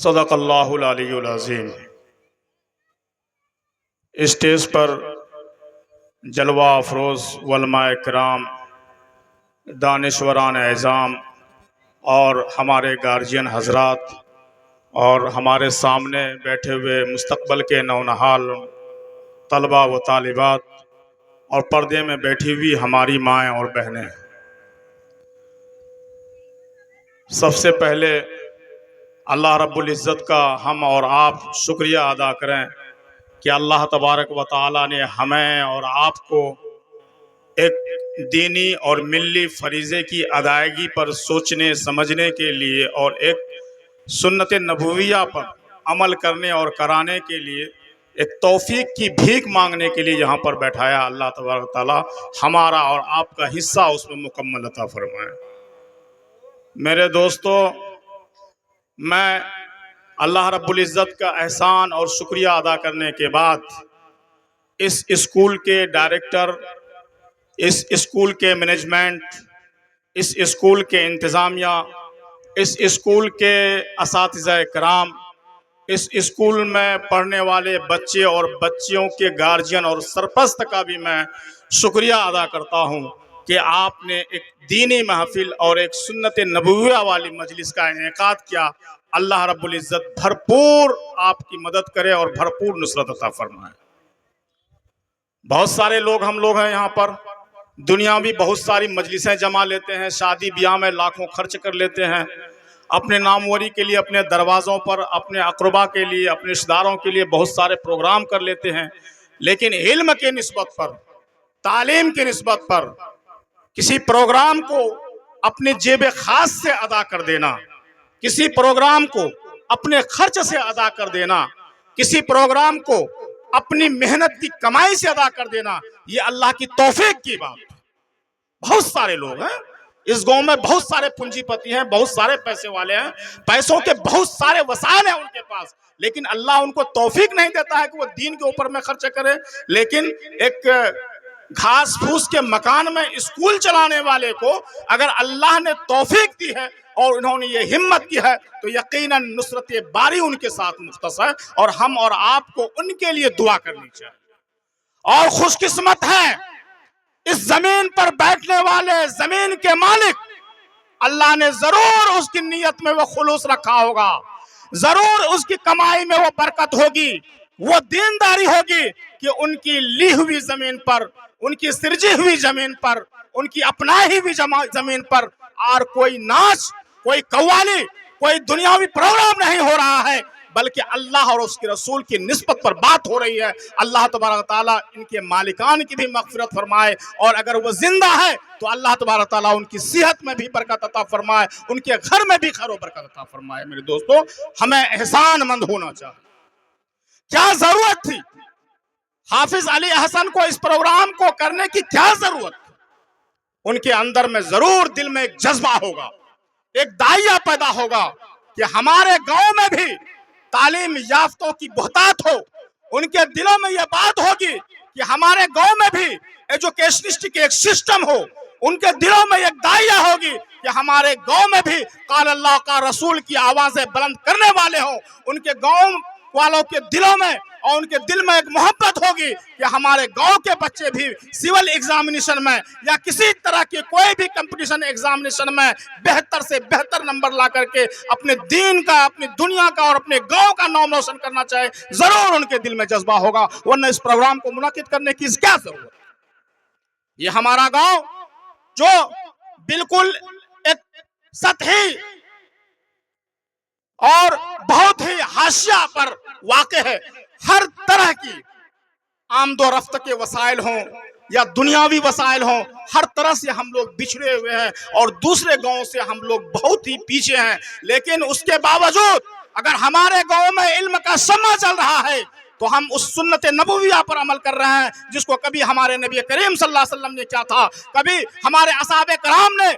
صدق اللہ العلی العظیم۔ اسٹیج پر جلوہ افروز علماء کرام، دانشوران اعظام اور ہمارے گارجین حضرات اور ہمارے سامنے بیٹھے ہوئے مستقبل کے نونہال طلبہ و طالبات اور پردے میں بیٹھی ہوئی ہماری مائیں اور بہنیں، سب سے پہلے اللہ رب العزت کا ہم اور آپ شکریہ ادا کریں کہ اللہ تبارک و تعالیٰ نے ہمیں اور آپ کو ایک دینی اور ملی فریضے کی ادائیگی پر سوچنے سمجھنے کے لیے اور ایک سنت نبویہ پر عمل کرنے اور کرانے کے لیے ایک توفیق کی بھیک مانگنے کے لیے یہاں پر بیٹھایا۔ اللہ تبارک و تعالیٰ ہمارا اور آپ کا حصہ اس میں مکمل عطا فرمائے۔ میرے دوستو، میں اللہ رب العزت کا احسان اور شکریہ ادا کرنے کے بعد اس اسکول کے ڈائریکٹر، اس اسکول کے مینجمنٹ، اس اسکول کے انتظامیہ، اس اسکول کے اساتذہ کرام، اس اسکول میں پڑھنے والے بچے اور بچیوں کے گارجین اور سرپرست کا بھی میں شکریہ ادا کرتا ہوں کہ آپ نے ایک دینی محفل اور ایک سنت نبویہ والی مجلس کا انعقاد کیا۔ اللہ رب العزت بھرپور آپ کی مدد کرے اور بھرپور نصرت عطا فرمائے۔ بہت سارے لوگ ہم لوگ ہیں یہاں پر، دنیاوی بہت ساری مجلسیں جما لیتے ہیں، شادی بیاہ میں لاکھوں خرچ کر لیتے ہیں، اپنے ناموری کے لیے، اپنے دروازوں پر، اپنے اقربا کے لیے، اپنے رشتہ داروں کے لیے بہت سارے پروگرام کر لیتے ہیں، لیکن علم کے نسبت پر، تعلیم کی نسبت پر کسی پروگرام کو اپنے جیب خاص سے ادا کر دینا، کسی پروگرام کو اپنے خرچ سے ادا کر دینا، کسی پروگرام کو اپنی محنت کی کمائی سے ادا کر دینا، یہ اللہ کی توفیق کی بات ہے۔ بہت سارے لوگ ہیں اس گاؤں میں، بہت سارے پونجی پتی ہیں، بہت سارے پیسے والے ہیں، پیسوں کے بہت سارے وسائل ہیں ان کے پاس، لیکن اللہ ان کو توفیق نہیں دیتا ہے کہ وہ دین کے اوپر میں خرچ کرے۔ لیکن ایک گھاس پھوس کے مکان میں اسکول چلانے والے کو اگر اللہ نے توفیق دی ہے اور انہوں نے یہ ہمت کی ہے تو یقیناً نصرت باری ان کے ساتھ مختص ہے، اور ہم اور آپ کو ان کے لیے دعا کرنی چاہیے۔ اور خوش قسمت ہے اس زمین پر بیٹھنے والے زمین کے مالک، اللہ نے ضرور اس کی نیت میں وہ خلوص رکھا ہوگا، ضرور اس کی کمائی میں وہ برکت ہوگی، وہ دینداری ہوگی کہ ان کی لی ہوئی زمین پر، ان کی سرجی ہوئی زمین پر، ان کی اپنائی ہوئی زمین پر اور کوئی ناچ، کوئی قوالی، کوئی دنیاوی پروگرام نہیں ہو رہا ہے، بلکہ اللہ اور اس کے رسول کی نسبت پر بات ہو رہی ہے۔ اللہ تبارک تعالیٰ ان کے مالکان کی بھی مغفرت فرمائے، اور اگر وہ زندہ ہے تو اللہ تبارک تعالیٰ ان کی صحت میں بھی برکت عطا فرمائے، ان کے گھر میں بھی خیر و برکت عطا فرمائے۔ میرے دوستو، ہمیں احسان مند ہونا چاہیے۔ کیا ضرورت تھی حافظ علی احسن کو اس پروگرام کو کرنے کی؟ کیا ضرورت؟ ان کے اندر میں ضرور دل میں ایک جذبہ ہوگا، ایک داعیہ پیدا ہوگا کہ ہمارے گاؤں میں بھی تعلیم یافتوں کی بہتات ہو، ان کے دلوں میں یہ بات ہوگی کہ ہمارے گاؤں میں بھی ایجوکیشنسٹ کی ایک سسٹم ہو، ان کے دلوں میں ایک داعیہ ہوگی کہ ہمارے گاؤں میں بھی قال اللہ کا رسول کی آوازیں بلند کرنے والے ہوں، ان کے گاؤں والوں کے دلوں میں اور ان کے دل میں ایک محبت ہوگی کہ ہمارے گاؤں کے بچے بھی سول ایگزامینیشن میں یا کسی طرح کے کوئی بھی کمپٹیشن ایگزامینیشن میں بہتر سے بہتر نمبر لا کر کے اپنے دین کا، اپنی دنیا کا اور اپنے گاؤں کا نام روشن کرنا چاہے، ضرور ان کے دل میں جذبہ ہوگا، ورنہ اس پروگرام کو منعقد کرنے کی کیا ضرورت؟ یہ ہمارا گاؤں جو بالکل ایک سطحی اور بہت ہی حاشیہ پر واقع ہے، ہر طرح کی آمد و رفت کے وسائل ہوں یا دنیاوی وسائل ہوں، ہر طرح سے ہم لوگ بچھڑے ہوئے ہیں اور دوسرے گاؤں سے ہم لوگ بہت ہی پیچھے ہیں، لیکن اس کے باوجود اگر ہمارے گاؤں میں علم کا شمع چل رہا ہے تو ہم اس سنت نبویہ پر عمل کر رہے ہیں جس کو کبھی ہمارے نبی کریم صلی اللہ علیہ وسلم نے کیا تھا، کبھی ہمارے اصحاب کرام نے،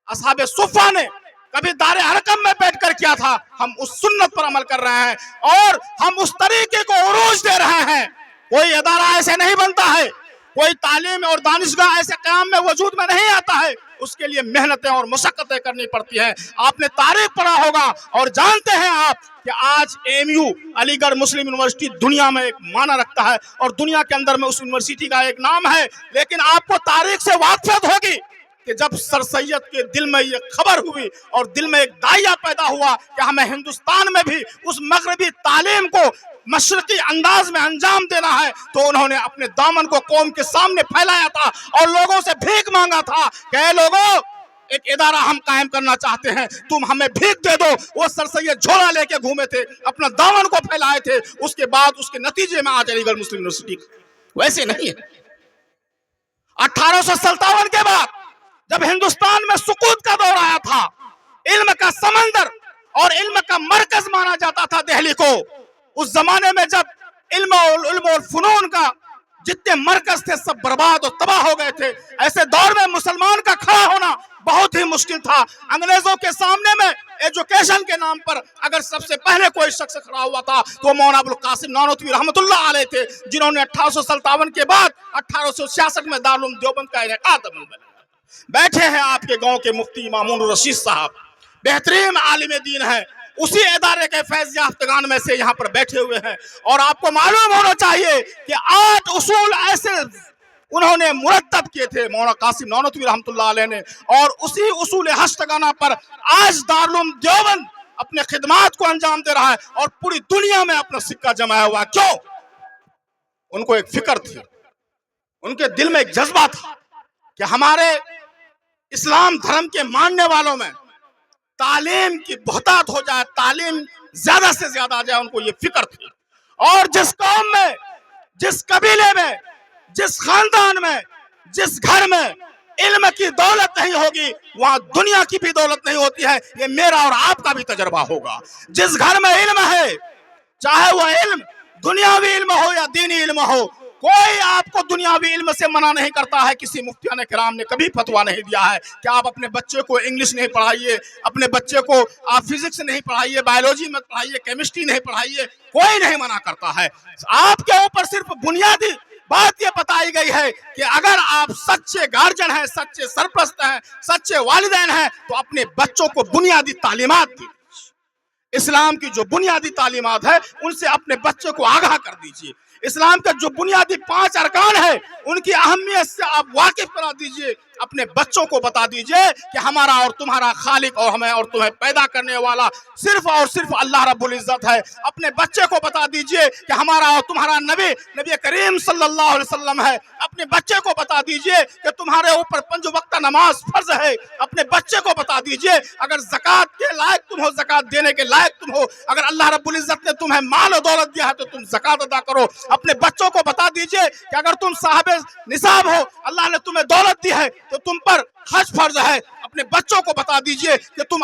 اصحاب صفہ نے، کبھی دار ارقم میں بیٹھ کر کیا تھا۔ ہم اس سنت پر عمل کر رہے ہیں اور ہم اس طریقے کو عروج دے رہے ہیں۔ کوئی ادارہ ایسے نہیں بنتا ہے، کوئی تعلیم اور دانشگاہ ایسے قیام میں وجود میں نہیں آتا ہے اس کے لیے محنتیں اور مشقتیں کرنی پڑتی ہیں. آپ نے تاریخ پڑھا ہوگا اور جانتے ہیں آپ کہ آج AMU علی گڑھ مسلم یونیورسٹی دنیا میں ایک معنی رکھتا ہے اور دنیا کے اندر میں اس یونیورسٹی کا ایک نام ہے. لیکن آپ کو تاریخ سے واقفیت ہوگی کہ جب سر سید کے دل میں یہ خبر ہوئی اور دل میں ایک داعیہ پیدا ہوا کہ ہمیں ہندوستان میں بھی اس مغربی تعلیم کو مشرقی انداز میں انجام دینا ہے، تو انہوں نے اپنے دامن کو قوم کے سامنے پھیلایا تھا اور لوگوں سے بھیک مانگا تھا کہ اے لوگوں، ایک ادارہ ہم قائم کرنا چاہتے ہیں، تم ہمیں بھیک دے دو. وہ سر سید جھولا لے کے گھومے تھے، اپنا دامن کو پھیلائے تھے. اس کے بعد اس کے نتیجے میں آج علی گڑھ مسلم یونیورسٹی ویسے نہیں ہے. 1857 کے بعد جب ہندوستان میں سقوط کا دور آیا تھا، علم کا سمندر اور علم کا مرکز مانا جاتا تھا دہلی کو، اس زمانے میں جب علم اور فنون کا جتنے مرکز تھے سب برباد اور تباہ ہو گئے تھے، ایسے دور میں مسلمان کا کھڑا ہونا بہت ہی مشکل تھا. انگریزوں کے سامنے میں ایجوکیشن کے نام پر اگر سب سے پہلے کوئی شخص کھڑا ہوا تھا تو مولانا ابوالقاسم نانوتوی رحمۃ اللہ علیہ تھے، جنہوں نے 1857 کے بعد 1866 میں دارالعلوم دیوبند کا انعقاد عمل میں. بیٹھے ہیں آپ کے گاؤں کے مفتی مامون الرشید صاحب، بہترین عالم دین ہیں، اسی ادارے کے فیض یافتگان میں سے یہاں پر بیٹھے ہوئے ہیں. اور آپ کو معلوم ہونا چاہیے کہ 8 اصول ایسے انہوں نے مرتب کیے تھے مولانا قاسم نانوتوی رحمۃ اللہ علیہ نے، اور اسی اصول ہشتگانہ پر آج دارالعلوم دیوبند اپنے خدمات کو انجام دے رہا ہے اور پوری دنیا میں اپنا سکہ جمایا ہوا. کیوں؟ ان کو ایک فکر تھی، ان کے دل میں ایک جذبہ تھا کہ ہمارے اسلام دھرم کے ماننے والوں میں تعلیم کی بہتات ہو جائے، تعلیم زیادہ سے زیادہ آ جائے. ان کو یہ فکر تھی. اور جس قوم میں، جس قبیلے میں، جس خاندان میں، جس گھر میں علم کی دولت نہیں ہوگی وہاں دنیا کی بھی دولت نہیں ہوتی ہے. یہ میرا اور آپ کا بھی تجربہ ہوگا. جس گھر میں علم ہے، چاہے وہ علم دنیاوی علم ہو یا دینی علم ہو، کوئی آپ کو دنیاوی علم سے منع نہیں کرتا ہے. کسی مفتیان کرام نے کبھی فتویٰ نہیں دیا ہے کہ آپ اپنے بچے کو انگلش نہیں پڑھائیے، اپنے بچے کو آپ فزکس نہیں پڑھائیے، بایولوجی مت پڑھائیے، کیمسٹری نہیں پڑھائیے. کوئی نہیں منع کرتا ہے. آپ کے اوپر صرف بنیادی بات یہ بتائی گئی ہے کہ اگر آپ سچے گارجن ہیں، سچے سرپرست ہیں، سچے والدین ہیں تو اپنے بچوں کو بنیادی تعلیمات دی. اسلام کی جو بنیادی تعلیمات ہے ان سے اپنے بچے کو آگاہ کر دیجئے. اسلام کا جو بنیادی 5 ارکان ہے ان کی اہمیت سے آپ واقف کرا دیجئے. اپنے بچوں کو بتا دیجئے کہ ہمارا اور تمہارا خالق اور ہمیں اور تمہیں پیدا کرنے والا صرف اور صرف اللہ رب العزت ہے. اپنے بچے کو بتا دیجئے کہ ہمارا اور تمہارا نبی کریم صلی اللہ علیہ وسلم ہے. اپنے بچے کو بتا دیجئے کہ تمہارے اوپر 5 وقت نماز فرض ہے. اپنے بچے کو بتا دیجئے اگر زکوٰۃ کے لائق تم ہو، زکوٰۃ دینے کے لائق تم ہو، اگر اللہ رب العزت نے تمہیں مال و دولت دیا ہے تو تم زکوٰۃ ادا کرو. اپنے بچوں کو بتا دیجئے کہ اگر تم صاحب نصاب ہو، اللہ نے تمہیں دولت دی ہے تو تم پر حج فرض ہے. اپنے بچوں کو بتا دیجئے کہ تم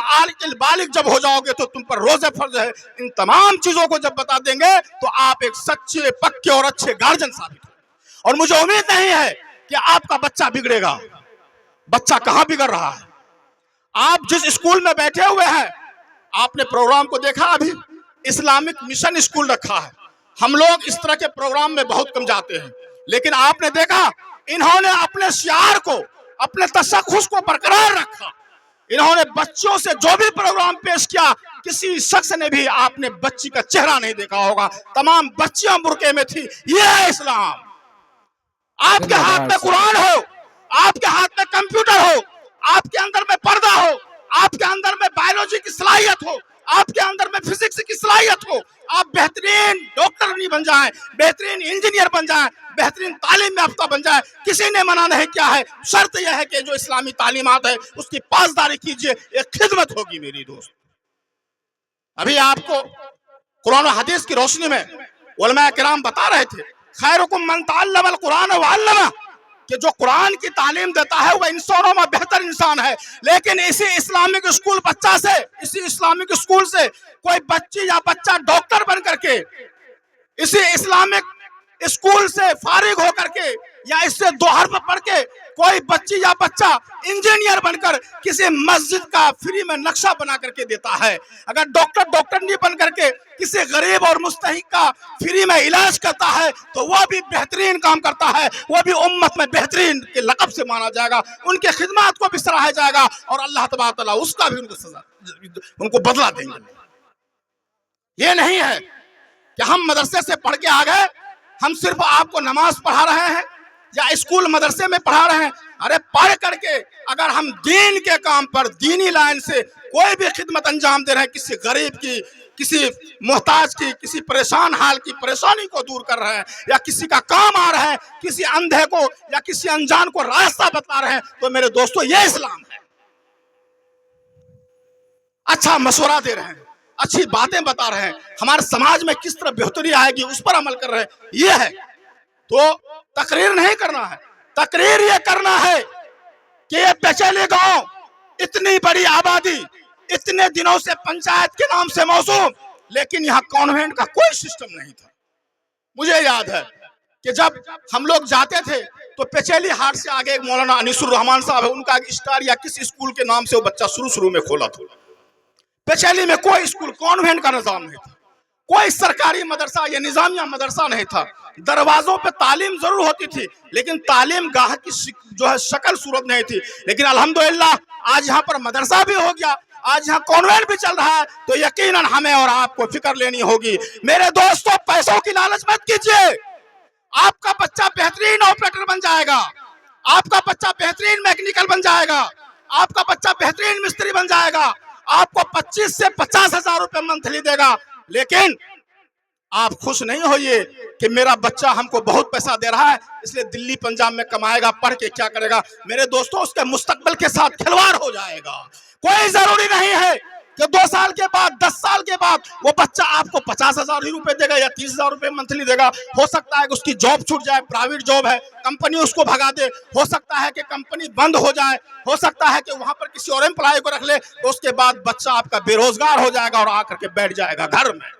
بالغ جب ہو جاؤ گے تو تم پر روزے فرض ہے. ان تمام چیزوں کو جب بتا دیں گے تو آپ ایک سچے، پکے اور اچھے گارجن ثابت ہو. اور مجھے امید نہیں ہے کہ آپ کا بچہ بگڑے گا. بچہ کہاں بگڑ رہا ہے؟ آپ جس اسکول میں بیٹھے ہوئے ہیں، آپ نے پروگرام کو دیکھا، ابھی اسلامک مشن اسکول رکھا ہے. ہم لوگ اس طرح کے پروگرام میں بہت کم جاتے ہیں، لیکن آپ نے دیکھا انہوں نے اپنے شعار کو، اپنے تشخص کو برقرار رکھا. انہوں نے بچوں سے جو بھی پروگرام پیش کیا، کسی شخص نے بھی آپ نے بچی کا چہرہ نہیں دیکھا ہوگا. تمام بچیاں برقعے میں تھی. یہ ہے اسلام. آپ کے ہاتھ میں قرآن ہو، آپ کے ہاتھ میں کمپیوٹر ہو، آپ کے اندر میں پردہ ہو، آپ کے اندر میں بایولوجی کی صلاحیت ہو، آپ کے اندر میں فزکس کی صلاحیت ہو، آپ بہترین ڈاکٹر نہیں بن جائیں، بہترین انجینئر بن جائیں، بہترین تعلیم یافتہ بن جائیں، کسی نے منع نہیں کیا ہے. شرط یہ ہے کہ جو اسلامی تعلیمات ہے اس کی پاسداری کیجئے. ایک خدمت ہوگی میری دوست. ابھی آپ کو قرآن و حدیث کی روشنی میں علماء کرام بتا رہے تھے خیرکم من تعلم القرآن وعلمہ، کہ جو قرآن کی تعلیم دیتا ہے وہ انسانوں میں بہتر انسان ہے. لیکن اسی اسلامک اسکول بچہ سے، اسی اسلامک اسکول سے کوئی بچی یا بچہ ڈاکٹر بن کر کے، اسی اسلامک اسکول سے فارغ ہو کر کے یا اس سے 2 حرف پڑھ کے کوئی بچی یا بچہ انجینئر بن کر کسی مسجد کا فری میں نقشہ بنا کر کے دیتا ہے، اگر ڈاکٹر نہیں بن کر کے کسی غریب اور مستحق کا فری میں علاج کرتا ہے تو وہ بھی بہترین کام کرتا ہے، وہ بھی امت میں بہترین کے لقب سے مانا جائے گا، ان کے خدمات کو بھی سراہا جائے گا اور اللہ تبارک تعالیٰ اس کا بھی ان کو بدلہ دیں گے۔ یہ نہیں ہے کہ ہم مدرسے سے پڑھ کے آ گئے، ہم صرف آپ کو نماز پڑھا رہے ہیں یا اسکول مدرسے میں پڑھا رہے ہیں، ارے پڑھ کر کے اگر ہم دین کے کام پر دینی لائن سے کوئی بھی خدمت انجام دے رہے ہیں، کسی غریب کی، کسی محتاج کی، کسی پریشان حال کی پریشانی کو دور کر رہے ہیں، یا کسی کا کام آ رہے ہیں، کسی اندھے کو یا کسی انجان کو راستہ بتا رہے ہیں، تو میرے دوستو یہ اسلام ہے۔ اچھا مشورہ دے رہے ہیں، اچھی باتیں بتا رہے ہیں، ہمارے سماج میں کس طرح بہتری آئے گی اس پر عمل کر رہے ہیں، یہ ہے۔ تو تقریر نہیں کرنا ہے، تقریر یہ کرنا ہے کہ یہ بیچیلی گاؤں، اتنی بڑی آبادی، اتنے دنوں سے پنچایت کے نام سے موسوم، لیکن یہاں کانوینٹ کا کوئی سسٹم نہیں تھا۔ مجھے یاد ہے کہ جب ہم لوگ جاتے تھے تو پیچیلی ہاٹ سے آگے ایک مولانا انیس الرحمان صاحب ہے، ان کا ایک اسٹار یا کسی اسکول کے نام سے وہ بچہ شروع میں کھولا تھا۔ پیچیلی میں کوئی اسکول کانوینٹ کا نظام نہیں تھا، کوئی سرکاری مدرسہ یا نظامیہ مدرسہ نہیں تھا، دروازوں پہ تعلیم ضرور ہوتی تھی لیکن تعلیم گاہ کی جو ہے شکل صورت نہیں تھی، لیکن الحمدللہ آج یہاں پر مدرسہ بھی ہو گیا، آج یہاں کانوینٹ بھی چل رہا ہے، تو یقیناً ہمیں اور آپ کو فکر لینی ہوگی۔ میرے دوستو پیسوں کی لالچ مت کیجئے، آپ کا بچہ بہترین آپریٹر بن جائے گا، آپ کا بچہ بہترین میکینیکل بن جائے گا، آپ کا بچہ بہترین مستری بن جائے گا، آپ کو 25 سے 50 ہزار روپے منتھلی دے گا، لیکن آپ خوش نہیں ہوئیے کہ میرا بچہ ہم کو بہت پیسہ دے رہا ہے اس لیے دلی پنجاب میں کمائے گا، پڑھ کے کیا کرے گا۔ میرے دوستوں اس کے مستقبل کے ساتھ کھلواڑ ہو جائے گا۔ کوئی ضروری نہیں ہے کہ 2 سال کے بعد 10 سال کے بعد وہ بچہ آپ کو 50 ہزار روپے دے گا یا 30 ہزار روپے منتھلی دے گا۔ ہو سکتا ہے کہ اس کی جاب چھوٹ جائے، پرائیویٹ جاب ہے، کمپنی اس کو بھگا دے، ہو سکتا ہے کہ کمپنی بند ہو جائے، ہو سکتا ہے کہ وہاں پر کسی اور امپلائی کو رکھ لے، تو اس کے بعد بچہ آپ کا بے روزگار ہو جائے گا اور آ کر کے بیٹھ جائے گا گھر میں۔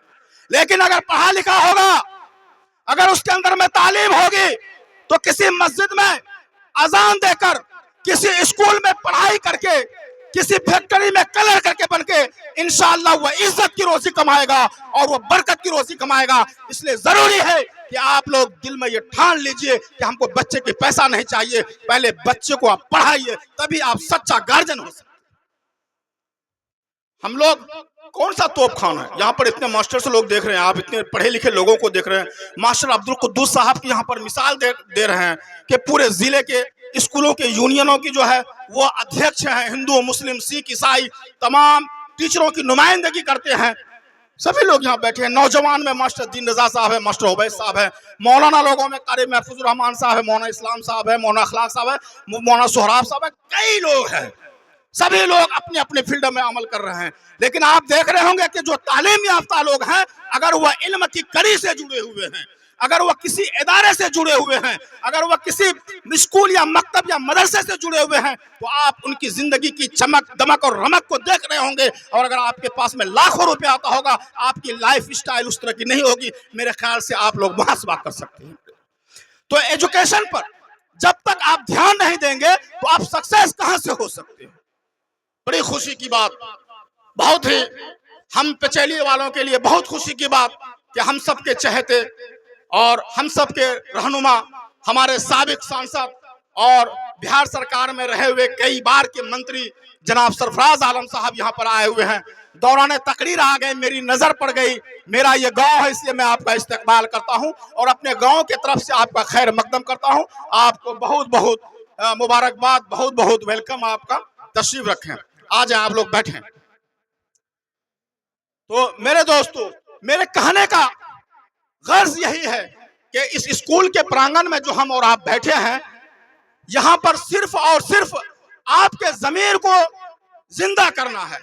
لیکن اگر پڑھا لکھا ہوگا، اگر اس کے اندر میں تعلیم ہوگی، تو کسی مسجد میں اذان دے کر، کسی اسکول میں پڑھائی کر کے، کسی فیکٹری میں کلر کر کے بن کے انشاءاللہ وہ عزت کی روزی کمائے گا اور وہ برکت کی روزی کمائے گا۔ اس لیے ضروری ہے کہ آپ لوگ دل میں یہ ٹھان لیجئے کہ ہم کو بچے کے پیسہ نہیں چاہیے، پہلے بچے کو آپ پڑھائیے، تبھی آپ سچا گارجن ہو سکتے۔ ہم لوگ کون سا توپ خان ہے، یہاں پر اتنے ماسٹرز لوگ دیکھ رہے ہیں، آپ اتنے پڑھے لکھے لوگوں کو دیکھ رہے ہیں، ماسٹر عبدالقدوس صاحب کی یہاں پر مثال دے رہے ہیں کہ پورے ضلع کے اسکولوں کے یونینوں کی جو ہے وہ ادھیکش ہیں، ہندو مسلم سکھ عیسائی تمام ٹیچروں کی نمائندگی کرتے ہیں، سبھی لوگ یہاں بیٹھے ہیں۔ نوجوان میں ماسٹر دین رضا صاحب ہے، ماسٹر عبید صاحب ہے، مولانا لوگوں میں قاری محفوظ الرحمان صاحب ہے، مولانا اسلام صاحب ہے، مولانا اخلاق صاحب ہے، مولانا سہراب صاحب ہے، کئی لوگ ہیں، سبھی لوگ اپنے اپنے فیلڈ میں عمل کر رہے ہیں۔ لیکن آپ دیکھ رہے ہوں گے کہ جو تعلیم یافتہ لوگ ہیں، اگر وہ علم کی کڑی سے جڑے ہوئے ہیں، اگر وہ کسی ادارے سے جڑے ہوئے ہیں، اگر وہ کسی اسکول یا مکتب یا مدرسے سے جڑے ہوئے ہیں، تو آپ ان کی زندگی کی چمک دمک اور رمک کو دیکھ رہے ہوں گے، اور اگر آپ کے پاس میں لاکھوں روپے آتا ہوگا، آپ کی لائف اسٹائل اس طرح کی نہیں ہوگی، میرے خیال سے آپ لوگ محاسبہ کر سکتے ہیں۔ تو ایجوکیشن پر جب تک آپ دھیان نہیں دیں گے تو آپ سکسیس کہاں سے ہو سکتے ہیں۔ بڑی خوشی کی بات، بہت ہی ہم پیچیلی والوں کے لیے بہت خوشی کی بات کہ ہم سب کے چہتے اور ہم سب کے رہنما، ہمارے سابق سانسد اور بہار سرکار میں رہے ہوئے کئی بار کے منتری جناب سرفراز عالم صاحب یہاں پر آئے ہوئے ہیں، دوران تقریر آ گئے، میری نظر پڑ گئی، میرا یہ گاؤں ہے اس لیے میں آپ کا استقبال کرتا ہوں اور اپنے گاؤں کی طرف سے آپ کا خیر مقدم کرتا ہوں۔ آپ کو بہت بہت مبارکباد، بہت بہت ویلکم، آپ کا تشریف رکھیں، آ جائیں آپ لوگ بیٹھیں۔ تو میرے دوستو، میرے کہنے کا غرض یہی ہے کہ اس اسکول کے پرانگن میں جو ہم اور آپ بیٹھے ہیں، یہاں پر صرف اور صرف آپ کے ضمیر کو زندہ کرنا ہے۔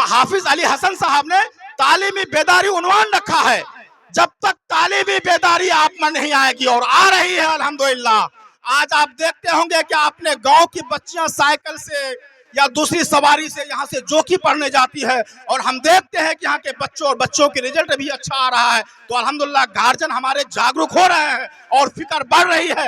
حافظ علی حسن صاحب نے تعلیمی بیداری عنوان رکھا ہے، جب تک تعلیمی بیداری آپ میں نہیں آئے گی، اور آ رہی ہے الحمدللہ۔ آج آپ دیکھتے ہوں گے کہ اپنے گاؤں کی بچیاں سائیکل سے یا دوسری سواری سے یہاں سے جوکی پڑھنے جاتی ہے، اور ہم دیکھتے ہیں کہ یہاں کے بچوں اور بچوں کی رزلٹ بھی اچھا آ رہا ہے، تو الحمدللہ گارجن ہمارے جاگرک ہو رہے ہیں اور فکر بڑھ رہی ہے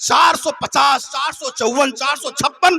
450, 454, 456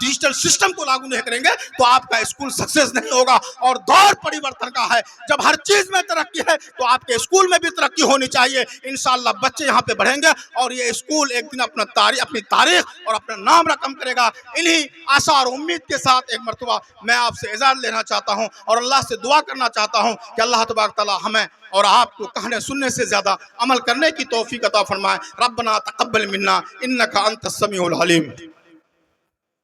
ڈیجیٹل سسٹم کو لاگو نہیں کریں گے تو آپ کا اسکول سکسیس نہیں ہوگا. اور دور پریورتن کا ہے, جب ہر چیز میں ترقی ہے تو آپ کے اسکول میں بھی ترقی ہونی چاہیے. انشاءاللہ بچے یہاں پہ بڑھیں گے اور یہ اسکول ایک دن اپنی تاریخ اور اپنا نام رقم کرے گا. انہی آشا اور امید کے ساتھ ایک مرتبہ میں آپ سے اجازت لینا چاہتا ہوں اور اللہ سے دعا کرنا چاہتا ہوں کہ اللہ تبارک تعالی ہمیں اور آپ کو کہنے سننے سے زیادہ عمل کرنے کی توفیق عطا فرمائے. ربنا تقبل منا انک انت السمیع العلیم.